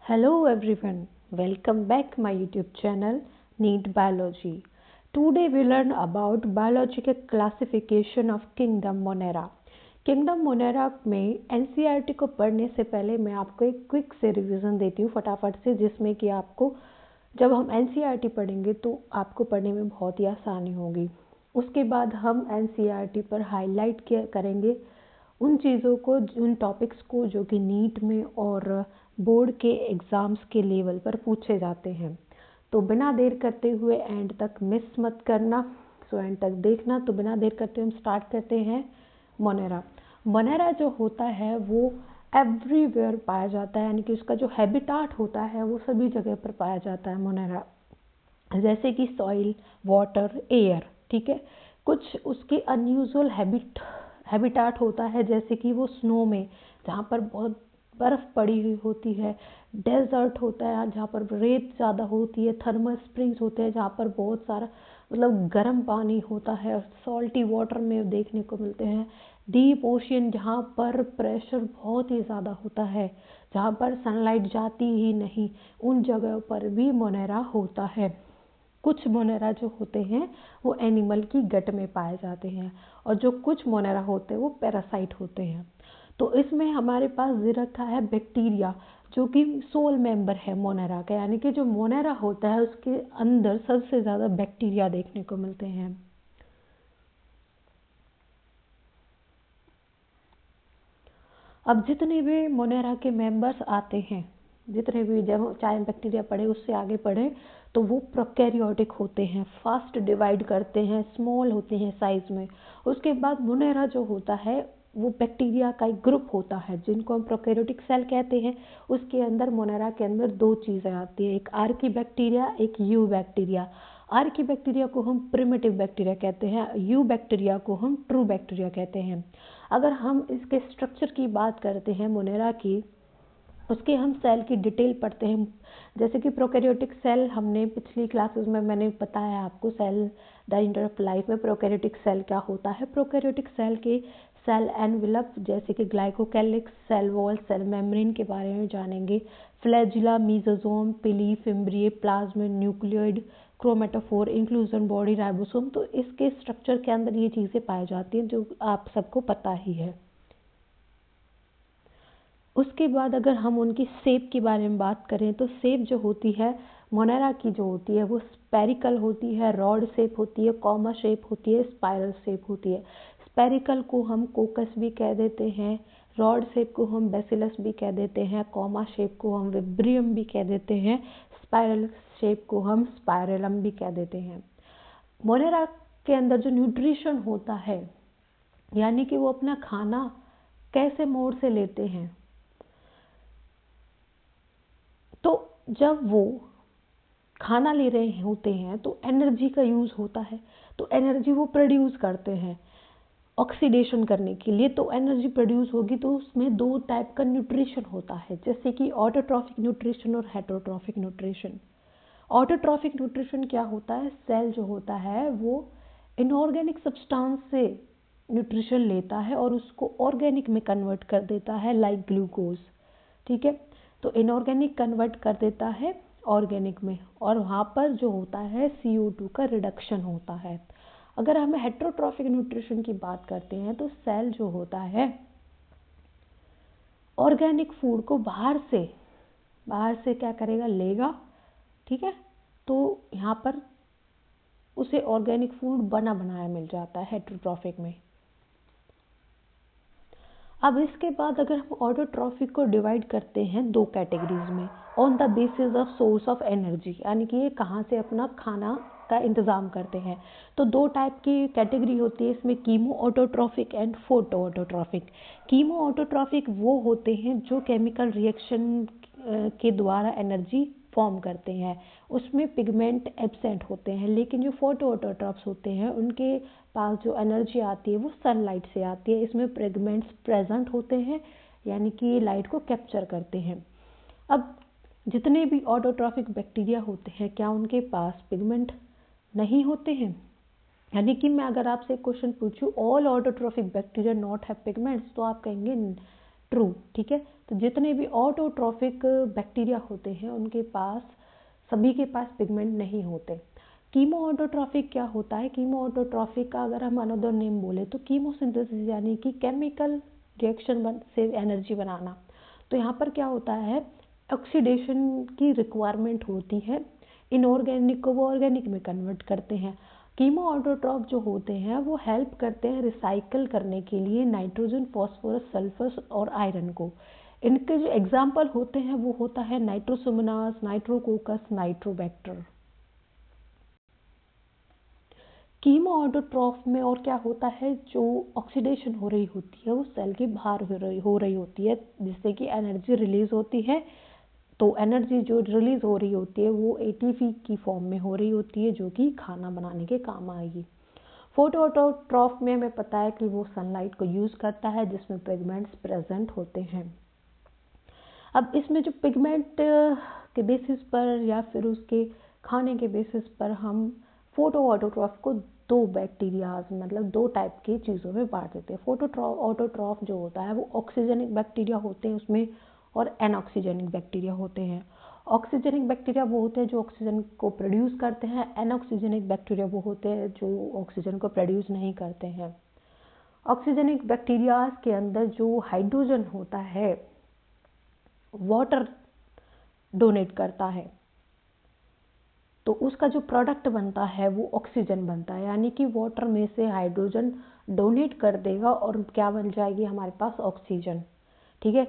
Hello everyone, welcome back my YouTube channel Neat Biology. Today we learn about biological classification of Kingdom Monera. Kingdom Monera में NCERT को पढ़ने से पहले मैं आपको एक क्विक से रिवीजन देती हूँ फटाफट से, जिसमें कि आपको जब हम NCERT पढ़ेंगे तो आपको पढ़ने में बहुत ही आसानी होगी। उसके बाद हम NCERT पर हाईलाइट करेंगे उन चीज़ों को, उन टॉपिक्स को जो कि नीट में और बोर्ड के एग्ज़ाम्स के लेवल पर पूछे जाते हैं। तो बिना देर करते हुए एंड तक मिस मत करना, एंड तक देखना। तो बिना देर करते हम स्टार्ट करते हैं। मोनेरा मोनेरा जो होता है वो एवरीवेयर पाया जाता है, यानी कि उसका जो हैबिटाट होता है वो सभी जगह पर पाया जाता है मोनेरा, जैसे कि सॉइल, वाटर, एयर। ठीक है, कुछ उसके अनयूजुअल हैबिटाट होता है, जैसे कि वो स्नो में जहाँ पर बहुत बर्फ़ पड़ी हुई होती है, डेजर्ट होता है जहाँ पर रेत ज़्यादा होती है, थर्मल स्प्रिंग्स होते हैं जहाँ पर बहुत सारा गर्म पानी होता है, सॉल्टी वाटर में देखने को मिलते हैं, डीप ओशियन जहाँ पर प्रेशर बहुत ही ज़्यादा होता है, जहाँ पर सनलाइट जाती ही नहीं, उन जगहों पर भी मोनेरा होता है। कुछ मोनेरा जो होते हैं वो एनिमल की गट में पाए जाते हैं, और जो कुछ मोनेरा होते हैं वो पैरासाइट होते हैं। तो इसमें हमारे पास दे रखा है बैक्टीरिया, जो कि सोल मेंबर है मोनेरा का, यानी कि जो मोनेरा होता है उसके अंदर सबसे ज़्यादा बैक्टीरिया देखने को मिलते हैं। अब जितने भी मोनेरा के मेंबर्स आते हैं, जितने भी, जब चाहे बैक्टीरिया पढ़े उससे आगे पढ़े, तो वो प्रोकैरियोटिक होते हैं, फास्ट डिवाइड करते हैं, स्मॉल होते हैं साइज में। उसके बाद मोनेरा जो होता है वो बैक्टीरिया का एक ग्रुप होता है जिनको हम प्रोकैरियोटिक सेल कहते हैं। उसके अंदर मोनेरा के अंदर दो चीज़ें आती है, एक आर्की बैक्टीरिया, एक यू बैक्टीरिया। आर्की बैक्टीरिया को हम प्रिमिटिव बैक्टीरिया कहते हैं, यू बैक्टीरिया को हम ट्रू बैक्टीरिया कहते हैं। अगर हम इसके स्ट्रक्चर की बात करते हैं मोनेरा की, उसके हम सेल की डिटेल पढ़ते हैं। जैसे कि प्रोकैरियोटिक सेल हमने पिछली क्लासेस में मैंने बताया आपको, सेल डायमीटर ऑफ लाइफ में प्रोकैरियोटिक सेल क्या होता है। प्रोकैरियोटिक सेल के सेल एनवेलप जैसे कि glycocalyx, cell wall, cell membrane के बारे में जानेंगे। Flagella, mesosome, pili, fimbriae, plasmid, nucleoid, chromatophore, inclusion body, ribosome. तो इसके स्ट्रक्चर के अंदर ये चीज़ें पाई जाती हैं जो आप सबको पता ही है। उसके बाद अगर हम उनकी शेप के बारे में बात करें तो शेप जो होती है मोनेरा की जो होती है वो स्पेरिकल होती है, रॉड शेप होती है, कॉमा शेप होती है, स्पाइरल शेप होती है। स्पेरिकल को हम कोकस भी कह देते हैं, रॉड शेप को हम बेसिलस भी कह देते हैं, कॉमा शेप को हम विब्रियम भी कह देते हैं, स्पाइरल शेप को हम स्पाइरलम भी कह देते हैं। मोनेरा के अंदर जो न्यूट्रिशन होता है, यानी कि वो अपना खाना कैसे मोड से लेते हैं, तो जब वो खाना ले रहे होते हैं तो एनर्जी का यूज़ होता है, तो एनर्जी वो प्रोड्यूस करते हैं ऑक्सीडेशन करने के लिए। तो एनर्जी प्रोड्यूस होगी तो उसमें दो टाइप का न्यूट्रिशन होता है, जैसे कि ऑटोट्रॉफिक न्यूट्रिशन और हेटरोट्रॉफिक न्यूट्रिशन। ऑटोट्रॉफिक न्यूट्रिशन क्या होता है, सेल जो होता है वो इनऑर्गेनिक सब्सटेंस से न्यूट्रिशन लेता है और उसको ऑर्गेनिक में कन्वर्ट कर देता है, लाइक ग्लूकोज। ठीक है, तो इनऑर्गेनिक कन्वर्ट कर देता है ऑर्गेनिक में, और वहाँ पर जो होता है CO2 का रिडक्शन होता है। अगर हम हेटरोट्रॉफिक न्यूट्रिशन की बात करते हैं तो सेल जो होता है ऑर्गेनिक फूड को बाहर से क्या करेगा, लेगा। ठीक है, तो यहाँ पर उसे ऑर्गेनिक फूड बना बनाया मिल जाता है हेटरोट्रॉफिक में। अब इसके बाद अगर हम ऑटोट्रॉफिक को डिवाइड करते हैं दो कैटेगरीज में, on the basis of source of energy, यानी कि ये कहाँ से अपना खाना का इंतज़ाम करते हैं। तो दो टाइप की कैटेगरी होती है इसमें, chemo autotrophic and photo autotrophic. Chemo autotrophic वो होते हैं जो केमिकल रिएक्शन के द्वारा एनर्जी फॉर्म करते हैं, उसमें पिगमेंट एब्सेंट होते हैं। लेकिन जो फोटो ऑटोट्रॉफ्स होते हैं उनके पास जो एनर्जी आती है वो सनलाइट से आती है, इसमें पिगमेंट्स प्रेजेंट होते हैं, यानी कि लाइट को कैप्चर करते हैं। अब जितने भी ऑटोट्रॉफिक बैक्टीरिया होते हैं, क्या उनके पास पिगमेंट नहीं होते हैं? यानी कि मैं अगर आपसे क्वेश्चन पूछूं all autotrophic bacteria not have pigments, तो आप कहेंगे ट्रू, ठीक है। तो जितने भी ऑटोट्रॉफिक बैक्टीरिया होते हैं उनके पास, सभी के पास पिगमेंट नहीं होते। कीमो ऑटोट्रॉफिक क्या होता है? कीमो ऑटोट्रॉफिक का अगर हम अनदर नेम बोले तो कीमोसिंथेसिस, यानी कि केमिकल रिएक्शन से एनर्जी बनाना। तो यहाँ पर क्या होता है, ऑक्सीडेशन की रिक्वायरमेंट होती है, इनऑर्गेनिक को वो ऑर्गेनिक में कन्वर्ट करते हैं। कीमो ऑटोट्रॉफ जो होते हैं वो हेल्प करते हैं रिसाइकल करने के लिए नाइट्रोजन, फॉस्फोरस, सल्फर और आयरन को। इनके जो एग्जाम्पल होते हैं वो होता है Nitrosomonas, Nitrococcus, Nitrobacter. Chemo autotroph में और क्या होता है, जो ऑक्सीडेशन हो रही होती है वो सेल के बाहर हो रही होती है, जिससे कि एनर्जी रिलीज होती है। तो एनर्जी जो रिलीज हो रही होती है वो एटीपी की फॉर्म में हो रही होती है, जो कि खाना बनाने के काम आएगी। फोटो ऑटोट्रॉफ में हमें पता है कि वो सनलाइट को यूज करता है, जिसमें पिगमेंट्स प्रेजेंट होते हैं। अब इसमें जो पिगमेंट के बेसिस पर या फिर उसके खाने के बेसिस पर हम फोटो ऑटोट्रॉफ को दो बैक्टीरियाज, मतलब दो टाइप की चीज़ों में बांट देते हैं। फोटो ऑटोट्रॉफ जो होता है वो ऑक्सीजनिक बैक्टीरिया होते हैं उसमें, और एनऑक्सीजनिक बैक्टीरिया होते हैं। ऑक्सीजनिक बैक्टीरिया वो होते हैं जो ऑक्सीजन को प्रोड्यूस करते हैं, एनऑक्सीजनिक बैक्टीरिया वो होते हैं जो ऑक्सीजन को प्रोड्यूस नहीं करते हैं। ऑक्सीजनिक बैक्टीरियाज के अंदर जो हाइड्रोजन होता है वाटर डोनेट करता है, तो उसका जो प्रोडक्ट बनता है वो ऑक्सीजन बनता है, यानी कि वाटर में से हाइड्रोजन डोनेट कर देगा और क्या बन जाएगी हमारे पास, ऑक्सीजन, ठीक है।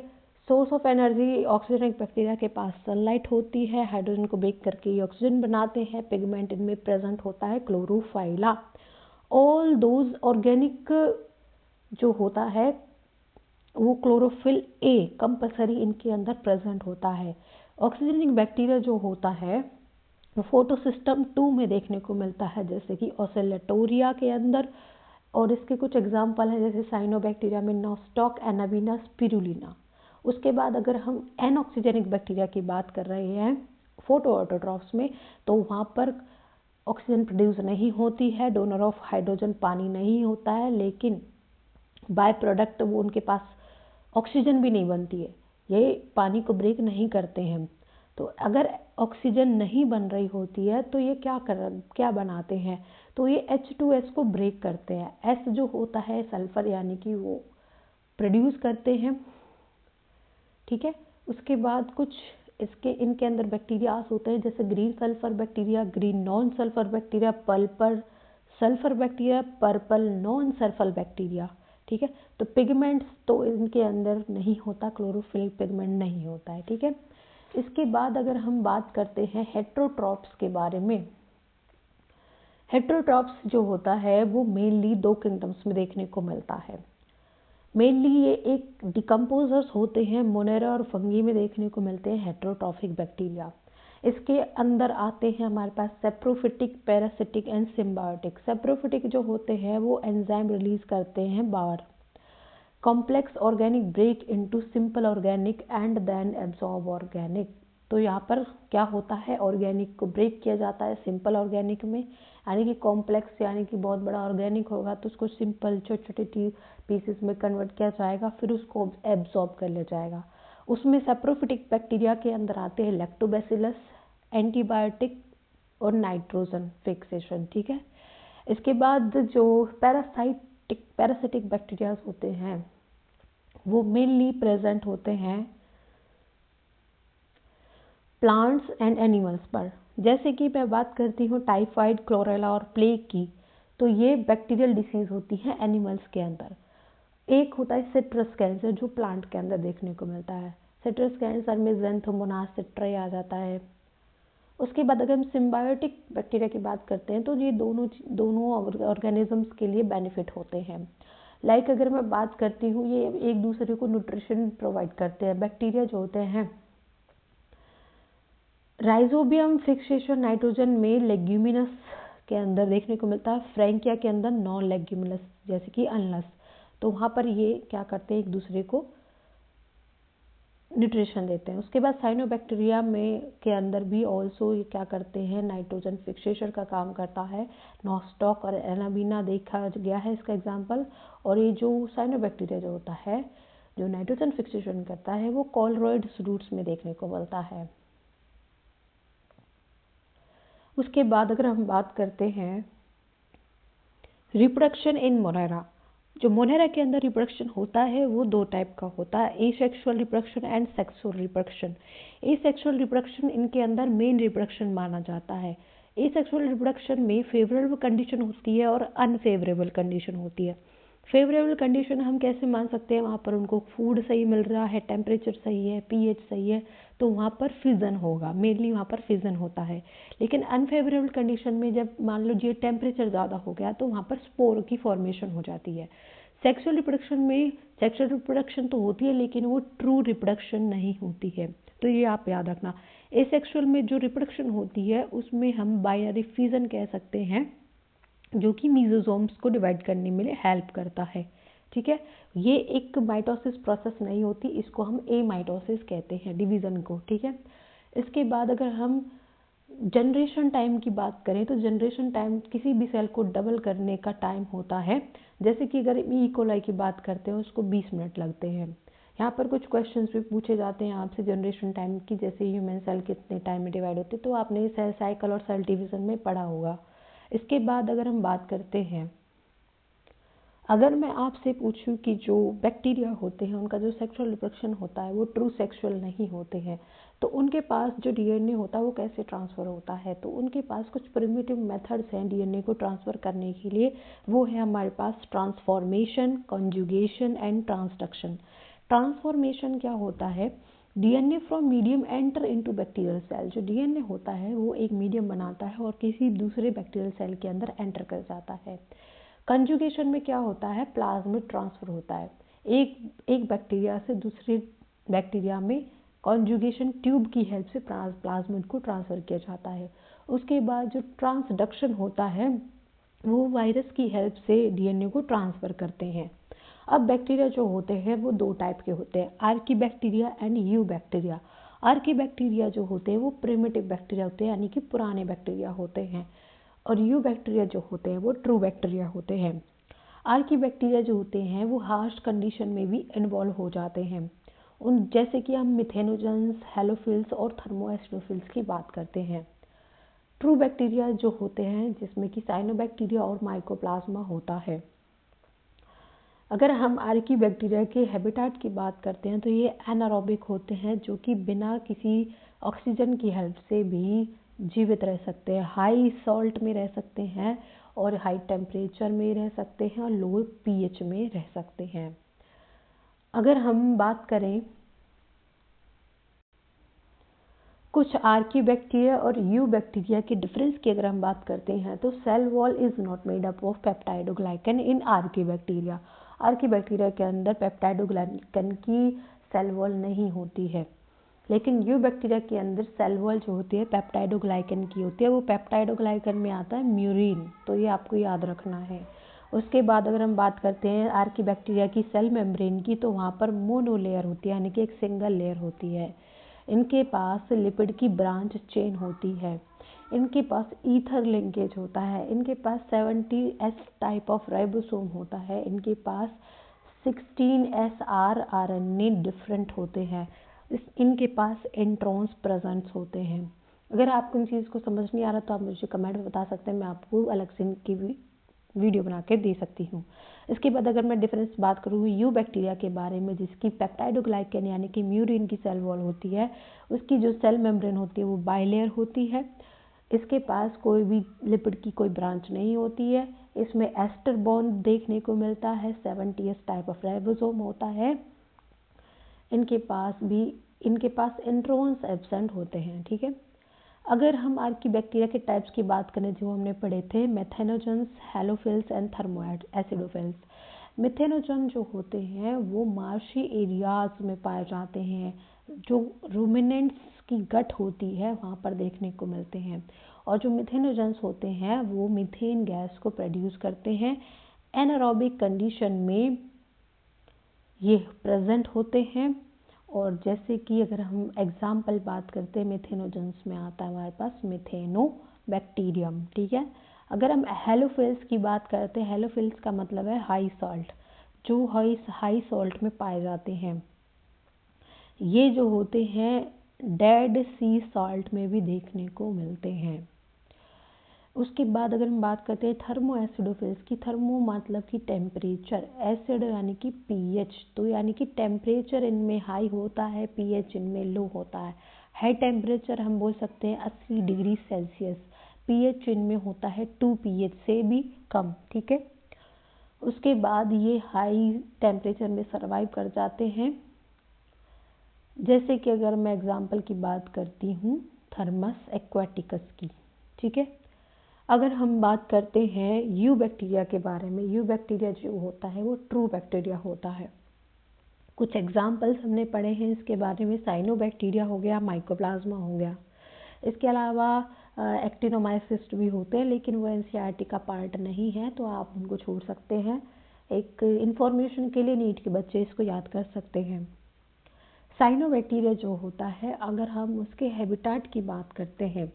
Source of energy oxygenic bacteria के पास सनलाइट होती है, हाइड्रोजन को ब्रेक करके ये ऑक्सीजन बनाते हैं। पिगमेंट इनमें प्रेजेंट होता है क्लोरोफाइला। ऑल दोज ऑर्गेनिक जो होता है वो क्लोरोफिल ए कंपलसरी इनके अंदर प्रेजेंट होता है। ऑक्सीजनिक बैक्टीरिया जो होता है वो फोटोसिस्टम 2 में देखने को मिलता है, जैसे कि ओसेलेटोरिया के अंदर। और इसके कुछ एग्जाम्पल हैं, जैसे साइनोबैक्टीरिया में नोस्टॉक, एनाबीना, स्पिरुलिना। उसके बाद अगर हम एनऑक्सीजनिक बैक्टीरिया की बात कर रहे हैं फोटो ऑटोट्रॉफ्स में, तो वहाँ पर ऑक्सीजन प्रोड्यूस नहीं होती है, डोनर ऑफ हाइड्रोजन पानी नहीं होता है, लेकिन बाय प्रोडक्ट वो उनके पास ऑक्सीजन भी नहीं बनती है, ये पानी को ब्रेक नहीं करते हैं। तो अगर ऑक्सीजन नहीं बन रही होती है तो ये क्या बनाते हैं, तो ये H2S को ब्रेक करते हैं। S जो होता है सल्फर, यानी कि वो प्रोड्यूस करते हैं, ठीक है। उसके बाद कुछ इनके अंदर बैक्टीरियाज होते हैं, जैसे green sulphur bacteria, green non sulphur bacteria, purple sulphur bacteria, purple non sulphur bacteria, ठीक है। तो पिगमेंट्स तो इनके अंदर नहीं होता, क्लोरोफिल पिगमेंट नहीं होता है, ठीक है। इसके बाद अगर हम बात करते हैं हेट्रोट्रॉप्स के बारे में, हेट्रोट्रॉप्स जो होता है वो मेनली दो किंगडम्स में देखने को मिलता है। मेनली ये एक डिकम्पोजर्स होते हैं, मोनेरा और फंगी में देखने को मिलते हैं हेट्रोट्रॉफिक बैक्टीरिया। इसके अंदर आते हैं हमारे पास saprophytic, parasitic and symbiotic. Saprophytic जो होते हैं वो एंजाइम रिलीज करते हैं बाहर, complex organic break into simple organic and then absorb organic. तो यहाँ पर क्या होता है, ऑर्गेनिक को ब्रेक किया जाता है सिंपल ऑर्गेनिक में, यानी कि कॉम्प्लेक्स यानी कि बहुत बड़ा ऑर्गेनिक होगा तो उसको सिंपल छोटे छोटे पीसेस में कन्वर्ट किया जाएगा, फिर उसको एब्जॉर्ब कर लिया जाएगा। उसमें सेप्रोफिटिक बैक्टीरिया के अंदर आते हैं लैक्टोबैसिलस, एंटीबायोटिक और नाइट्रोजन फिक्सेशन, ठीक है। इसके बाद जो पैरासिटिक बैक्टीरिया होते हैं वो मेनली प्रेजेंट होते हैं प्लांट्स एंड एनिमल्स पर। जैसे कि मैं बात करती हूँ टाइफाइड, क्लोरेला और प्लेग की, तो ये बैक्टीरियल डिसीज होती है एनिमल्स के अंदर। एक होता है सिट्रस कैंसर जो प्लांट के अंदर देखने को मिलता है। सिट्रस कैंसर में ज़ैंथोमोनास सिट्राई आ जाता है। उसके बाद अगर हम सिम्बायोटिक बैक्टीरिया की बात करते हैं तो ये दोनों ऑर्गेनिजम्स के लिए बेनिफिट होते हैं। लाइक अगर मैं बात करती हूँ, ये एक दूसरे को न्यूट्रिशन प्रोवाइड करते हैं। बैक्टीरिया जो होते हैं राइजोबियम फिक्सेशन नाइट्रोजन में लेग्यूमिनस के अंदर देखने को मिलता है, फ्रैंकिया के अंदर नॉन लेग्यूमिनस जैसे कि अनलस। तो वहाँ पर ये क्या करते हैं, एक दूसरे को न्यूट्रिशन देते हैं। उसके बाद साइनोबैक्टीरिया में के अंदर भी ऑल्सो ये क्या करते हैं, नाइट्रोजन फिक्सेशन का काम करता है। नोस्टॉक और एनाबीना देखा गया है इसका एग्जाम्पल। और ये जो साइनोबैक्टीरिया जो होता है जो नाइट्रोजन फिक्सेशन करता है वो कॉलरॉइड्स रूट्स में देखने को मिलता है। उसके बाद अगर हम बात करते हैं रिप्रोडक्शन इन मोनेरा, जो मोनेरा के अंदर रिप्रोडक्शन होता है वो दो टाइप का होता है, asexual reproduction and sexual reproduction. Asexual reproduction इनके अंदर मेन रिप्रोडक्शन माना जाता है। एसेक्सुअल रिप्रोडक्शन में फेवरेबल कंडीशन होती है और अनफेवरेबल कंडीशन होती है। फेवरेबल कंडीशन हम कैसे मान सकते हैं, वहाँ पर उनको फूड सही मिल रहा है, टेम्परेचर सही है, पीएच सही है, तो वहाँ पर फिजन होगा, मेनली वहाँ पर फिजन होता है। लेकिन अनफेवरेबल कंडीशन में जब मान लीजिए टेम्परेचर ज़्यादा हो गया तो वहाँ पर स्पोर की फॉर्मेशन हो जाती है। सेक्सुअल रिप्रोडक्शन में सेक्सुअल रिप्रोडक्शन तो होती है लेकिन वो ट्रू रिप्रोडक्शन नहीं होती है, तो ये आप याद रखना। एसेक्सुअल में जो रिप्रोडक्शन होती है उसमें हम बाइनरी फिजन कह सकते हैं, जो कि मीजोजोम्स को डिवाइड करने में हेल्प करता है। ठीक है, ये एक माइटोसिस प्रोसेस नहीं होती, इसको हम ए माइटोसिस कहते हैं, डिवीज़न को। ठीक है, इसके बाद अगर हम जनरेशन टाइम की बात करें तो जनरेशन टाइम किसी भी सेल को डबल करने का टाइम होता है। जैसे कि अगर ई कोलाई की बात करते हैं उसको 20 मिनट लगते हैं। यहाँ पर कुछ क्वेश्चंस भी पूछे जाते हैं आपसे जनरेशन टाइम की, जैसे ह्यूमन सेल कितने टाइम में डिवाइड होते हैं, तो आपने सेल साइकिल और सेल डिवीज़न में पढ़ा होगा। इसके बाद अगर हम बात करते हैं, अगर मैं आपसे पूछूं कि जो बैक्टीरिया होते हैं उनका जो सेक्सुअल रिप्रोडक्शन होता है वो ट्रू सेक्सुअल नहीं होते हैं, तो उनके पास जो डीएनए होता है वो कैसे ट्रांसफ़र होता है, तो उनके पास कुछ प्रिमिटिव मेथड्स हैं डीएनए को ट्रांसफ़र करने के लिए। वो है हमारे पास transformation, conjugation and transduction. Transformation क्या होता है, DNA from medium enter into bacterial cell. जो डीएनए होता है वो एक मीडियम बनाता है और किसी दूसरे बैक्टीरियल सेल के अंदर एंटर कर जाता है। कंजुगेशन में क्या होता है, प्लाज्मिड ट्रांसफर होता है, एक बैक्टीरिया से दूसरे बैक्टीरिया में कॉन्जुगेशन ट्यूब की हेल्प से प्लाज्मिड को ट्रांसफ़र किया जाता है। उसके बाद जो ट्रांसडक्शन होता है वो वायरस की हेल्प से डीएनए को ट्रांसफ़र करते हैं। अब बैक्टीरिया जो होते हैं वो दो टाइप के होते हैं, Archie bacteria and you bacteria. Archaebacteria जो होते हैं वो प्रिमिटिव बैक्टीरिया होते हैं, यानी कि पुराने बैक्टीरिया होते हैं, और यू बैक्टीरिया जो होते हैं वो ट्रू बैक्टीरिया होते हैं। आर्की बैक्टीरिया जो होते हैं वो हार्श कंडीशन में भी इन्वॉल्व हो जाते हैं, उन जैसे कि हम मिथेनोजेंस, हेलोफिल्स और थर्मोएसिडोफिल्स की बात करते हैं। ट्रू बैक्टीरिया जो होते हैं जिसमें कि साइनोबैक्टीरिया और माइकोप्लाज्मा होता है। अगर हम आर्की बैक्टीरिया के हैबिटेट की बात करते हैं तो ये एनारोबिक होते हैं, जो कि बिना किसी ऑक्सीजन की हेल्प से भी जीवित रह सकते हैं, हाई सॉल्ट में रह सकते हैं और हाई टेम्परेचर में रह सकते हैं और लो पीएच में रह सकते हैं। अगर हम बात करें कुछ आर्की बैक्टीरिया और यू बैक्टीरिया के डिफरेंस की, अगर हम बात करते हैं तो cell wall is not made up of peptidoglycan in archaebacteria. Archaebacteria के अंदर पेप्टाइडोग्लाइकन की सेल वॉल नहीं होती है, लेकिन यू बैक्टीरिया के अंदर सेल वॉल जो होती है पेप्टाइडोग्लाइकन की होती है। वो पेप्टाइडोग्लाइकन में आता है म्यूरिन, तो ये आपको याद रखना है। उसके बाद अगर हम बात करते हैं आर्की बैक्टीरिया की सेल मेम्ब्रेन की, तो वहाँ पर मोनोलेयर होती है, यानी कि एक सिंगल लेयर होती है। इनके पास लिपिड की ब्रांच चेन होती है, इनके पास ईथर लिंकेज होता है, इनके पास 70S टाइप ऑफ राइबोसोम होता है, इनके पास 16SR आरएनए डिफरेंट होते हैं, इनके पास इंट्रॉन्स प्रेजेंट्स होते हैं। अगर आपको इन चीज़ को समझ नहीं आ रहा तो आप मुझे कमेंट में बता सकते हैं, मैं आपको अलग से इनकी वीडियो बना के दे सकती हूँ। इसके बाद अगर मैं डिफरेंस बात करूँ यू बैक्टीरिया के बारे में, जिसकी पेप्टाइडोग्लाइकन यानी कि म्यूरिन की सेल वॉल होती है, उसकी जो सेल मेम्ब्रेन होती है वो बाइलेयर होती है। इसके पास कोई भी लिपिड की कोई ब्रांच नहीं होती है, इसमें एस्टर बॉन्ड देखने को मिलता है, 70S टाइप ऑफ राइबोसोम होता है, इनके पास इंट्रॉन्स एब्सेंट होते हैं। ठीक है, अगर हम आर्की बैक्टीरिया के टाइप्स की बात करें जो हमने पढ़े थे, मेथेनोजेंस, हेलोफिल्स एंड थर्मोएसिडोफिल्स। मिथेनोजन जो होते हैं वो मार्शी एरियाज में पाए जाते हैं, जो रूमिनेंट्स की गट होती है वहाँ पर देखने को मिलते हैं, और जो मिथेनोजेंस होते हैं वो मीथेन गैस को प्रोड्यूस करते हैं। एनारोबिक कंडीशन में ये प्रेजेंट होते हैं, और जैसे कि अगर हम एग्जाम्पल बात करते हैं मिथेनोजेंस में आता है हमारे पास मिथेनोबैक्टीरियम। ठीक है, अगर हम हेलोफिल्स की बात करते हैं, हेलोफिल्स का मतलब है हाई सॉल्ट, जो हाई सॉल्ट में पाए जाते हैं। ये जो होते हैं डेड सी सॉल्ट में भी देखने को मिलते हैं। उसके बाद अगर हम बात करते हैं थर्मो एसिडोफिल्स की, थर्मो मतलब कि टेम्परेचर, एसिड यानी कि पीएच, तो यानी कि टेम्परेचर इनमें हाई होता है, पीएच इनमें लो होता है। हाई टेम्परेचर हम बोल सकते हैं 80 डिग्री सेल्सियस, पीएच इनमें होता है 2 पीएच से भी कम, ठीक है। उसके बाद ये हाई टेम्परेचर में सर्वाइव कर जाते हैं। जैसे कि अगर मैं एग्जांपल की बात करती हूँ थर्मस एक्वाटिकस की, ठीक है। अगर हम बात करते हैं यू बैक्टीरिया के बारे में, यू बैक्टीरिया जो होता है वो ट्रू बैक्टीरिया होता है। कुछ एग्जांपल्स हमने पढ़े हैं इसके बारे में, साइनोबैक्टीरिया हो गया, माइकोप्लाज्मा हो गया। इसके अलावा एक्टिनोमाइसिस्ट भी होते हैं, लेकिन वो एनसीईआरटी का पार्ट नहीं है, तो आप उनको छोड़ सकते हैं। एक इंफॉर्मेशन के लिए नीट के बच्चे इसको याद कर सकते हैं। साइनोबैक्टीरिया जो होता है, अगर हम उसके हैबिटेट की बात करते हैं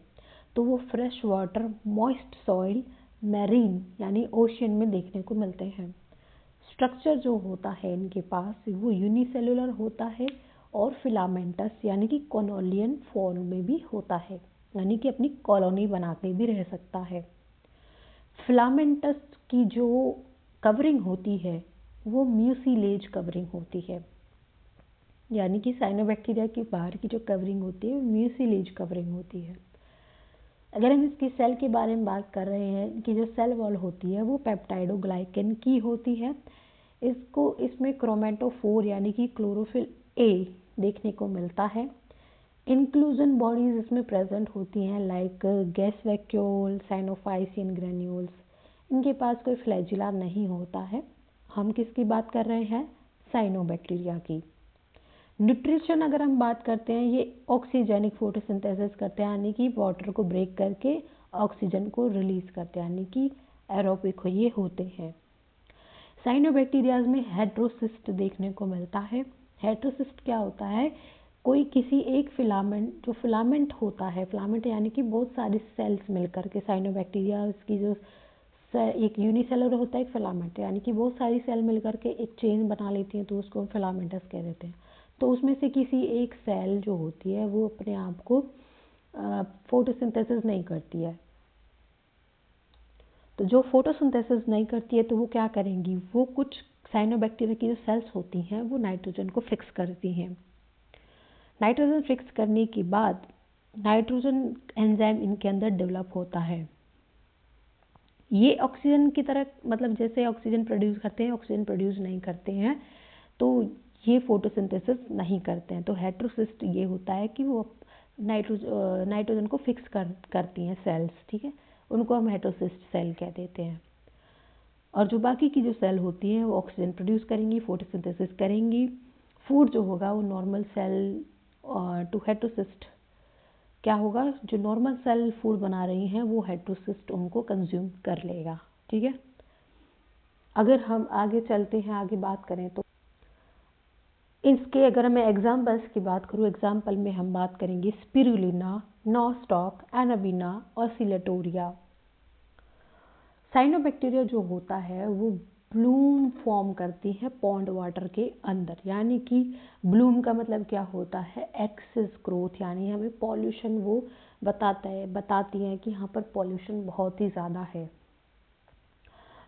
तो वो fresh water, moist soil, marine यानी ओशियन में देखने को मिलते हैं। स्ट्रक्चर जो होता है इनके पास वो यूनिसेलुलर होता है और फिलामेंटस यानी कि कॉलोनियल फॉर्म में भी होता है, यानी कि अपनी कॉलोनी बना के भी रह सकता है। फिलामेंटस की जो कवरिंग होती है वो म्यूसिलेज कवरिंग होती है, यानी कि साइनोबैक्टीरिया की बाहर की जो कवरिंग होती है म्यूसिलेज कवरिंग होती है। अगर हम इसकी सेल के बारे में बात कर रहे हैं कि जो सेल वॉल होती है वो पेप्टाइडोग्लाइकन की होती है। इसमें क्रोमेटोफोर यानी कि क्लोरोफिल ए देखने को मिलता है। इंक्लूजन बॉडीज इसमें प्रेजेंट होती हैं like gas vacuole, cyanophycean granules. इनके पास कोई फ्लैजिला नहीं होता है। हम किसकी बात कर रहे हैं? साइनोबैक्टीरिया की। न्यूट्रिशन अगर हम बात करते हैं, ये ऑक्सीजेनिक फोटोसिंथेसिस करते हैं, यानी कि वाटर को ब्रेक करके ऑक्सीजन को रिलीज करते हैं, यानी कि एरोबिक ये होते हैं। साइनोबैक्टीरियाज में हेट्रोसिस्ट देखने को मिलता है। हेट्रोसिस्ट क्या होता है? कोई किसी एक फिलामेंट, जो फिलामेंट होता है, फिलामेंट यानी कि बहुत सारी सेल्स मिलकर के, साइनोबैक्टीरिया की जो एक यूनिसेलुलर होता है, एक फिलामेंट यानी कि बहुत सारी सेल मिलकर के एक चेन बना लेती हैं, तो उसको हम फिलामेंटस कह देते हैं। तो उसमें से किसी एक सेल जो होती है वो अपने आप को फोटोसिंथेसिस नहीं करती है। तो जो फोटोसिंथेसिस नहीं करती है तो वो क्या करेंगी? वो कुछ साइनोबैक्टीरिया की जो सेल्स होती हैं वो नाइट्रोजन को फिक्स करती हैं। नाइट्रोजन फिक्स करने के बाद नाइट्रोजन एंजाइम इनके अंदर डेवलप होता है। ये ऑक्सीजन की तरह, मतलब जैसे ऑक्सीजन प्रोड्यूस करते हैं, ऑक्सीजन प्रोड्यूस नहीं करते हैं, तो ये फोटोसिंथेसिस नहीं करते हैं। तो हेट्रोसिस्ट ये होता है कि वो नाइट्रोजन को फिक्स करती हैं सेल्स, ठीक है, उनको हम हेट्रोसिस्ट सेल कह देते हैं। और जो बाकी की जो सेल होती हैं वो ऑक्सीजन प्रोड्यूस करेंगी, फोटोसिंथेसिस करेंगी। फूड जो होगा वो नॉर्मल सेल टू हेट्रोसिस्ट क्या होगा, जो नॉर्मल सेल फूड बना रही हैं वो हेट्रोसिस्ट उनको कंज्यूम कर लेगा, ठीक है। अगर हम आगे चलते हैं, आगे बात करें तो इसके अगर मैं एग्जाम्पल्स की बात करूँ, एग्जाम्पल में हम बात करेंगे स्पिरुलिना, नॉस्टॉक, एनाबिना और सिलेटोरिया। साइनोबैक्टीरिया जो होता है वो ब्लूम फॉर्म करती है पॉन्ड वाटर के अंदर, यानी कि ब्लूम का मतलब क्या होता है? एक्सेस ग्रोथ, यानी हमें पॉल्यूशन वो बताती हैं कि यहाँ पर पॉल्यूशन बहुत ही ज़्यादा है।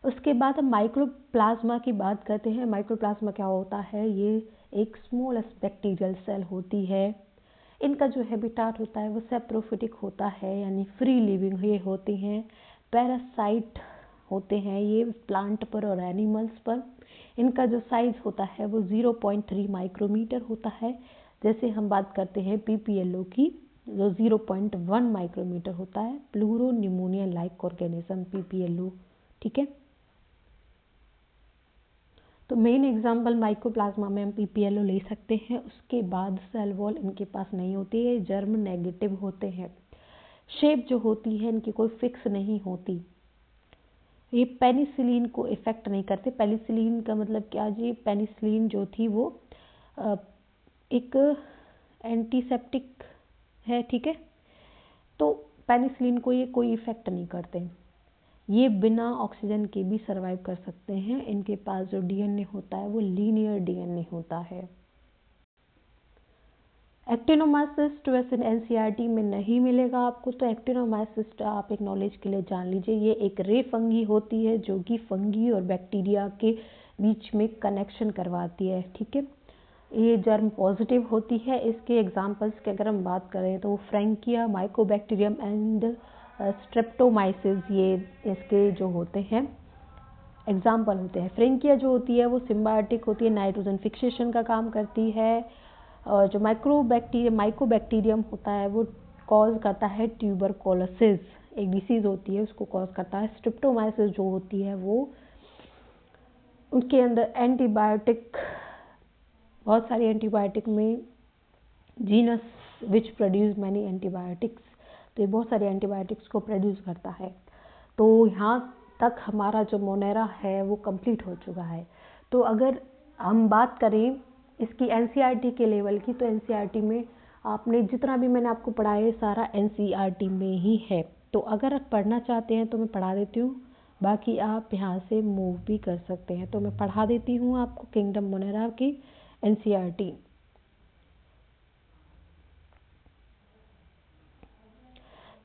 उसके बाद हम माइक्रोप्लाज्मा की बात करते हैं। माइक्रोप्लाज्मा क्या होता है? ये एक स्मॉलेस्ट बैक्टीरियल सेल होती है। इनका जो हैबिटेट होता है वो सेप्रोफिटिक होता है, यानी फ्री लिविंग ये होती हैं। पैरासाइट होते हैं ये प्लांट पर और एनिमल्स पर। इनका जो साइज होता है वो 0.3 माइक्रोमीटर होता है। जैसे हम बात करते हैं पीपीएलओ की, जो 0.1 माइक्रोमीटर होता है, pleuro pneumonia like organism PPLO, ठीक है। तो मेन एग्जाम्पल माइक्रोप्लाज्मा में हम पीपीएलओ ले सकते हैं। उसके बाद सेल वॉल इनके पास नहीं होती है, जर्म नेगेटिव होते हैं। शेप जो होती है इनकी कोई फिक्स नहीं होती। ये पेनिसिलिन को इफेक्ट नहीं करते। पेनिसिलिन का मतलब क्या जी? पेनिसिलिन जो थी वो एक एंटीसेप्टिक है, ठीक है। तो पेनिसिलिन को ये कोई इफेक्ट नहीं करते। ये बिना ऑक्सीजन के भी सर्वाइव कर सकते हैं। इनके पास जो डीएनए होता है वो लीनियर डीएनए होता है। एक्टिनोमाइसिस वैसे एनसीईआरटी में नहीं मिलेगा आपको, तो एक्टिनोमाइसिस आप एक नॉलेज के लिए जान लीजिए। ये एक रे फंगी होती है जो कि फंगी और बैक्टीरिया के बीच में कनेक्शन करवाती है, ठीक है। ये जर्म पॉजिटिव होती है। इसके एग्जांपल्स की अगर हम बात करें तो फ्रैंकिया, माइकोबैक्टीरियम एंड स्ट्रेप्टोमाइसिस, ये इसके जो होते हैं एग्जाम्पल होते हैं। फ्रैंकिया जो होती है वो सिम्बायोटिक होती है, नाइट्रोजन फिक्सेशन का काम करती है। और जो माइकोबैक्टीरियम होता है वो कॉज करता है ट्यूबरकुलोसिस, एक डिसीज होती है, उसको कॉज करता है। स्ट्रेप्टोमाइसिस जो होती है वो उनके अंदर एंटीबायोटिक, बहुत सारी एंटीबायोटिक में genus which produce many antibiotics, तो ये बहुत सारे एंटीबायोटिक्स को प्रोड्यूस करता है। तो यहाँ तक हमारा जो मोनेरा है वो कंप्लीट हो चुका है। तो अगर हम बात करें इसकी एनसीईआरटी के लेवल की, तो एनसीईआरटी में आपने जितना भी मैंने आपको पढ़ाया है सारा एनसीईआरटी में ही है। तो अगर आप पढ़ना चाहते हैं तो मैं पढ़ा देती हूँ, बाकी आप यहाँ से मूव भी कर सकते हैं। तो मैं पढ़ा देती हूँ आपको किंगडम मोनेरा की NCERT.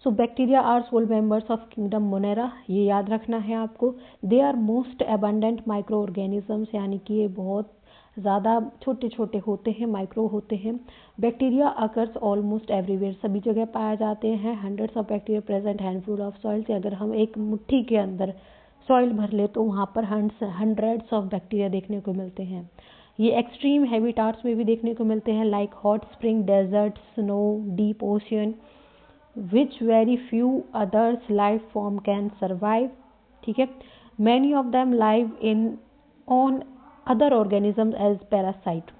So bacteria are sole members of kingdom Monera, ये याद रखना है आपको। They are most abundant micro organisms, यानी कि ये बहुत ज़्यादा छोटे छोटे होते हैं, माइक्रो होते हैं। बैक्टीरिया अकर्स ऑलमोस्ट एवरीवेयर, सभी जगह पाए जाते हैं। Hundreds of bacteria present handful of soil, से अगर हम एक मुट्ठी के अंदर सॉइल भर ले तो वहाँ पर हंड्रेड्स ऑफ बैक्टीरिया देखने को मिलते हैं। ये एक्सट्रीम हैबिटाट्स में भी देखने को मिलते हैं, like hot spring, desert, snow, deep ocean, which very few others life form can survive, ठीक है। many of them live in on other organisms as parasite।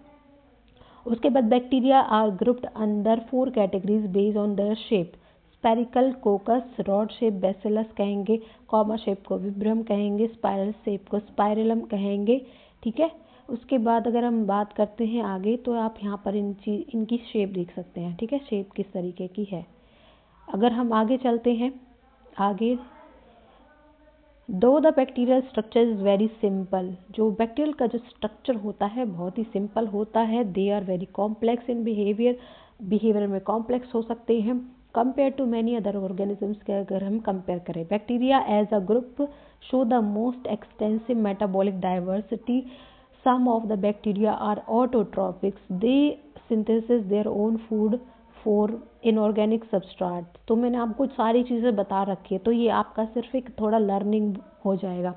उसके बाद bacteria are grouped under 4 categories based on their shape. Spherical coccus, rod shape bacillus कहेंगे, comma shape को विब्रियम कहेंगे, spiral shape को spirillum कहेंगे, ठीक है। उसके बाद अगर हम बात करते हैं आगे, तो आप यहाँ पर इनकी शेप देख सकते हैं, ठीक है, शेप किस तरीके की है। अगर हम आगे चलते हैं, आगे दो the bacterial structure is very simple, जो बैक्टीरियल का जो स्ट्रक्चर होता है बहुत ही सिंपल होता है। They are very complex in behaviour में कॉम्प्लेक्स हो सकते हैं compare to many other organisms के। अगर हम कंपेयर करें, bacteria as a group show the most extensive metabolic diversity. Some of the bacteria are autotrophics, they synthesis their own food for inorganic substrate. तो मैंने आपको सारी चीज़ें बता रखी है, तो ये आपका सिर्फ एक थोड़ा लर्निंग हो जाएगा।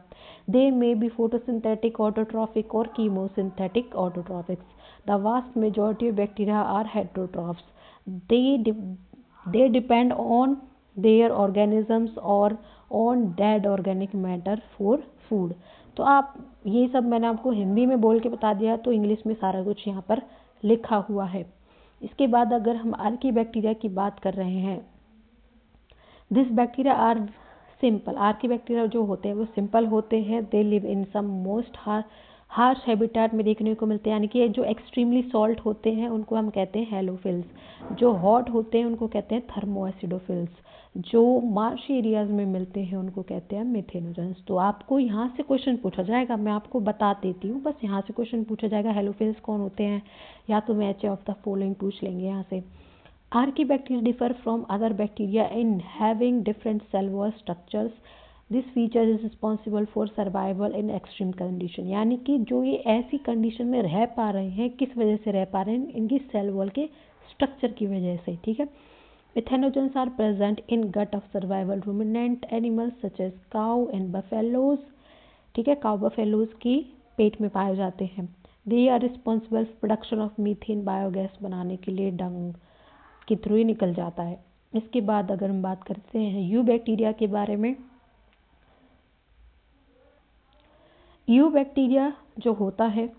They may be photosynthetic autotrophic और chemosynthetic autotrophics. The vast majority of bacteria are heterotrophs. They depend on their organisms और on dead organic matter for food. तो आप ये सब मैंने आपको हिंदी में बोल के बता दिया, तो इंग्लिश में सारा कुछ यहाँ पर लिखा हुआ है। इसके बाद अगर हम आर्की बैक्टीरिया की बात कर रहे हैं, this bacteria are simple. Archaebacteria जो होते हैं वो सिंपल होते हैं। They live in some most harsh habitat में देखने को मिलते हैं, यानी कि जो एक्सट्रीमली सॉल्ट होते हैं उनको हम कहते हैं हेलोफिल्स, जो हॉट होते हैं उनको कहते हैं थर्मोएसिडोफिल्स, जो मार्श एरियाज में मिलते हैं उनको कहते हैं मिथेनोजेंस। तो आपको यहाँ से क्वेश्चन पूछा जाएगा, मैं आपको बता देती हूँ, बस यहाँ से क्वेश्चन पूछा जाएगा हेलोफिल्स कौन होते हैं, या तो मैच ऑफ द फॉलोइंग पूछ लेंगे यहाँ से। Archaebacteria differ from other bacteria in having different cell wall structures. This feature is responsible for survival in extreme condition, यानी कि जो ये ऐसी कंडीशन में रह पा रहे हैं, किस वजह से रह पा रहे हैं, इनकी सेल वॉल के स्ट्रक्चर की वजह से, ठीक है। Methanogens are present in gut of survival ruminant animals such as cow and buffaloes, ठीक है, काउ बफेलोज की पेट में पाए जाते हैं। They are responsible production of methane, biogas बनाने के लिए डंग के थ्रू ही निकल जाता है। इसके बाद अगर हम बात करते हैं यू बैक्टीरिया के बारे में, यू बैक्टीरिया जो होता है,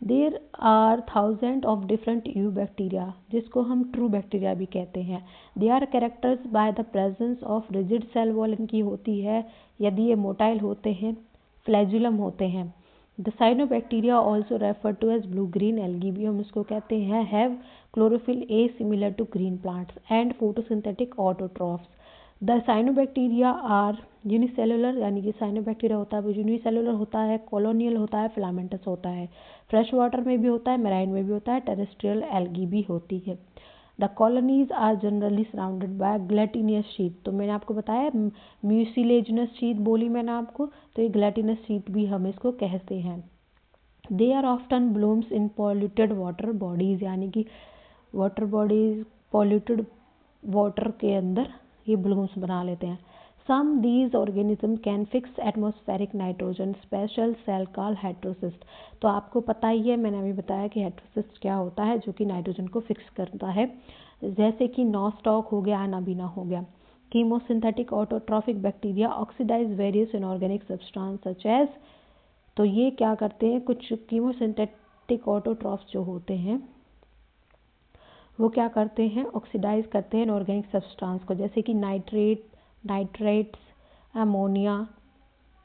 there are thousand of different eubacteria, जिसको हम ट्रू बैक्टीरिया भी कहते हैं। They are characters by the presence of rigid cell wall, इनकी होती है यदि ये मोटाइल होते हैं, फ्लैजुलम होते हैं। The cyanobacteria also refer to as blue green algae, भी हम इसको कहते हैं, have chlorophyll A similar to green plants and photosynthetic autotrophs. The cyanobacteria are unicellular यानी कि साइनोबैक्टीरिया होता है वो यूनिसेलुलर होता है, कॉलोनियल होता है, फिलामेंटस होता है। फ्रेश वाटर में भी होता है, मैराइन में भी होता है, टेरेस्ट्रियल एल्गी भी होती है। The colonies are generally surrounded by gelatinous sheath. तो मैंने आपको बताया म्यूसिलेजिनस शीट बोली मैंने आपको, तो ये ग्लैटिनस शीट भी हम इसको कहते हैं। They are often blooms in polluted water bodies, यानी कि वाटर बॉडीज पॉल्यूटेड वाटर के अंदर ये ब्लूम्स बना लेते हैं। Some these organisms can fix atmospheric nitrogen, special cell called heterocyst। तो आपको पता ही है, मैंने अभी बताया कि हेट्रोसिस्ट क्या होता है, जो कि नाइट्रोजन को फिक्स करता है, जैसे कि नॉस्टॉक हो गया, एनाबीना हो गया। Chemosynthetic autotrophic bacteria oxidize various inorganic substance such as. तो ये क्या करते हैं, कुछ कीमोसिंथेटिक ऑटोट्रॉफ्स जो होते हैं वो क्या करते हैं, ऑक्सीडाइज करते हैं इनऑर्गेनिक सब्सटेंस को, जैसे कि nitrates, ammonia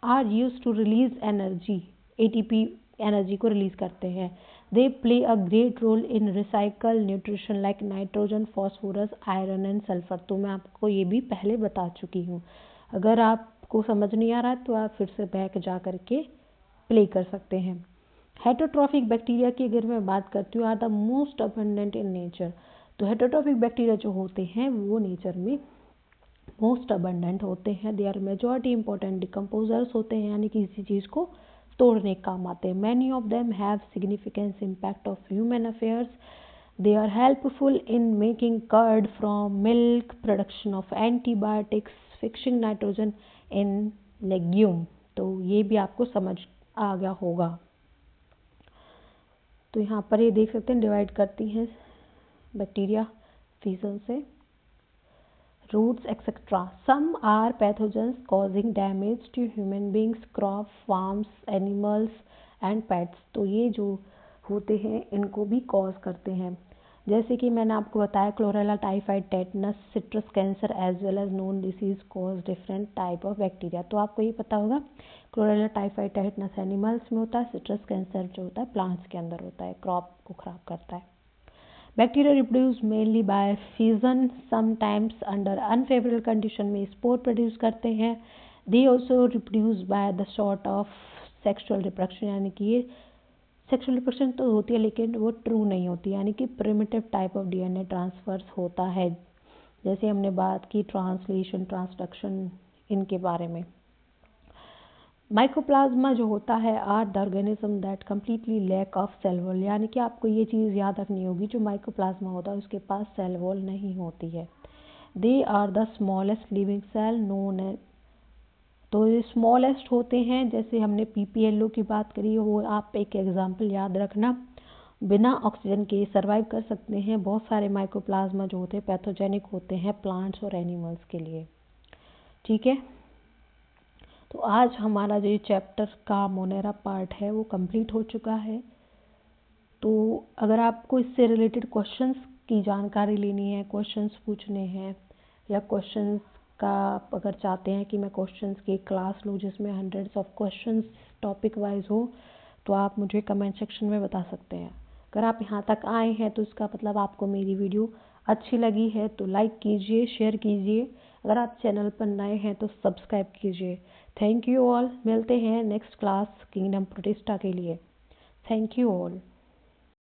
are use to release energy, ATP energy को रिलीज करते हैं। They play a great role in recycle nutrition like nitrogen, phosphorus, iron and sulphur. तो मैं आपको ये भी पहले बता चुकी हूँ। अगर आपको समझ नहीं आ रहा तो आप फिर से बैक जा करके प्ले कर सकते हैं। हेटरोट्रॉफिक बैक्टीरिया की अगर मैं बात करती हूँ, are the most abundant in nature. तो हेटरोट्रॉफिक बैक्टीरिया जो होते हैं वो नेचर में मोस्ट अबंडेंट होते हैं। They are majority important decomposers होते हैं, यानी कि किसी चीज़ को तोड़ने का काम आते हैं। Many of them have significance impact of human affairs. They are helpful in making curd from milk, production of antibiotics, fixing nitrogen in legume. तो ये भी आपको समझ आ गया होगा। तो यहाँ पर ये देख सकते हैं डिवाइड करती हैं बैक्टीरिया फीजन से, roots etcetera. Some are pathogens causing damage to human beings, crop, farms, animals and pets. तो ये जो होते हैं इनको भी कॉज करते हैं, जैसे कि मैंने आपको बताया cholera typhoid, tetanus, citrus cancer as well as known disease cause different type of bacteria. तो आपको ये पता होगा क्लोरेला टाइफाइड टेटनस एनिमल्स में होता है, सिट्रस कैंसर जो होता है प्लांट्स के अंदर होता है, क्रॉप को खराब करता है। Bacteria reproduce mainly by fission, sometimes under unfavourable condition में स्पोर प्रोड्यूस करते हैं। They also reproduce by the sort of sexual reproduction, यानी कि ये सेक्सुअल रिप्रोडक्शन तो होती है लेकिन वो ट्रू नहीं होती, यानी कि primitive type of DNA transfers होता है, जैसे हमने बात की ट्रांसलेशन, ट्रांसडक्शन, इनके बारे में। माइकोप्लाज्मा जो होता है are the organism that completely lack of cell wall, यानी कि आपको ये चीज़ याद रखनी होगी, जो माइकोप्लाज्मा होता है उसके पास सेल वॉल नहीं होती है। They are the smallest living cell known as. तो ये स्मॉलेस्ट होते हैं, जैसे हमने पीपीएलओ की बात करी, वो आप एक एग्जांपल याद रखना। बिना ऑक्सीजन के सर्वाइव कर सकते हैं। बहुत सारे माइकोप्लाज्मा जो होते हैं पैथोजेनिक होते हैं प्लांट्स और एनिमल्स के लिए। ठीक है, तो आज हमारा जो चैप्टर का मोनेरा पार्ट है वो कंप्लीट हो चुका है। तो अगर आपको इससे रिलेटेड क्वेश्चंस की जानकारी लेनी है, क्वेश्चंस पूछने हैं, या क्वेश्चंस का अगर चाहते हैं कि मैं क्वेश्चंस की क्लास लूँ जिसमें hundreds of questions topic wise हो, तो आप मुझे कमेंट सेक्शन में बता सकते हैं। अगर आप यहाँ तक आए हैं तो इसका मतलब आपको मेरी वीडियो अच्छी लगी है, तो लाइक कीजिए, शेयर कीजिए। अगर आप चैनल पर नए हैं तो सब्सक्राइब कीजिए। थैंक यू ऑल, मिलते हैं नेक्स्ट क्लास किंगडम प्रोटिस्टा के लिए। Thank you all.